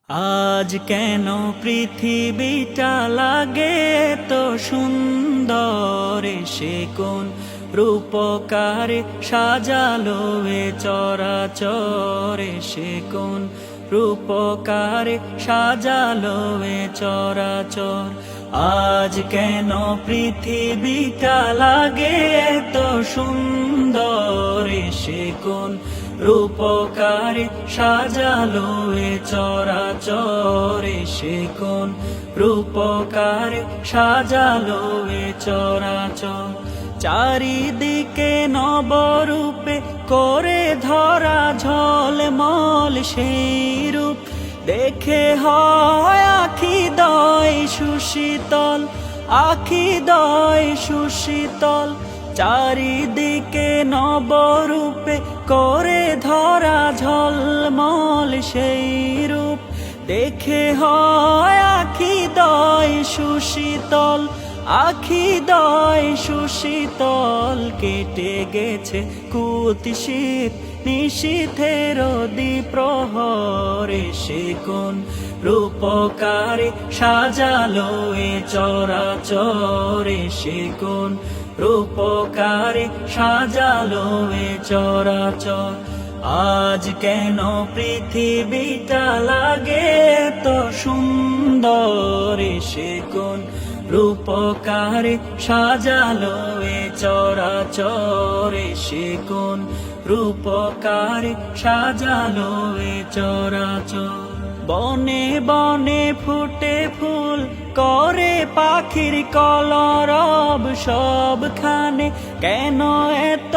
আজ কেন পৃথিবীটা লাগে তো সুন্দর, সে কোন রূপকারে সাজালো এ চরাচরে, সে কোন রূপকারে সাজালো এ চরাচর। আজ কেন পৃথিবীটা লাগে তো সুন্দর, সে কোন রূপকারে সাজালো এ চরাচরে, সে কোন রূপকারে সাজালো এ চরাচর। চারিদিকে নবরূপে করে ধরা ঝলমল সেই রূপ দেখে হয় আখি দয় সুশীতল, আখি দয় সুশীতল। চারিদিকে নবরূপে করে ধরা ঝলমল সেই রূপ দেখে হয় আখি দয় সুশীতল, আখি দয় সুশীতল। কেটে গেছে কুৎসিত নিশীথের দ্বিপ্রহরে, সে কোন রূপকারে সাজালো এ চরাচরে, সে কোন রূপকারে সাজালো এ চরাচর। আজ কেন পৃথিবীটা লাগে তো সুন্দর, সে কোন রূপকারে সাজালো এ চরাচরে, সে কোন রূপকারে সাজালো এ চরাচর। বনে বনে ফুটে ফুল করে পাখির কলরব, সবখানে কেন এত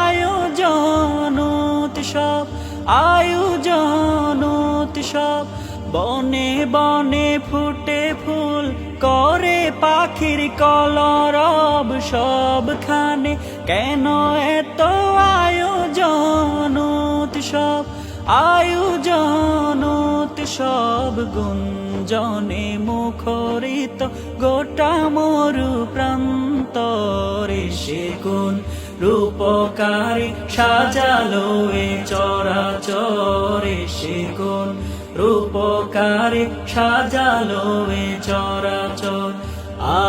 আয়োজন উৎসব, আয়োজন উৎসব। বনে বনে ফুটে ফুল করে পাখির কলরব, সবখানে কেন এত আয়োজন উৎসব, আয়োজন উৎসব। গুঞ্জনে মুখরিত গোটা মরু প্রান্তরে, সে কোন রূপকারে সাজালো এ চরাচরে, সে কোন রূপকারে সাজালো এ চরাচর।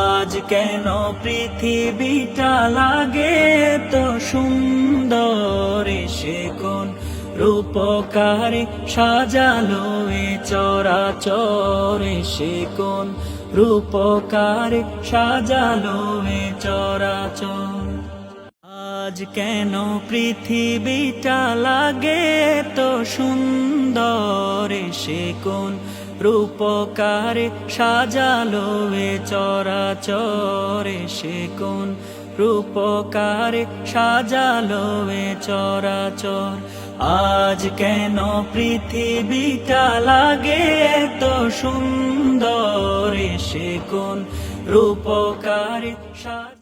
আজ কেন পৃথিবীটা লাগে তো সুন্দর, সে কোন রূপকারে সাজালো এ চরাচরে, সে কোন রূপকারে সাজালো এ চরাচর। আজ কেন পৃথিবীটা লাগে তো সুন্দর, সে কোন রূপকারে সাজালো এ চরাচরে, সে কোন রূপকারে সাজালো এ চরাচর। আজ কেন পৃথিবীটা লাগে তো সুন্দর, সে কোন রূপকারে সাজালো।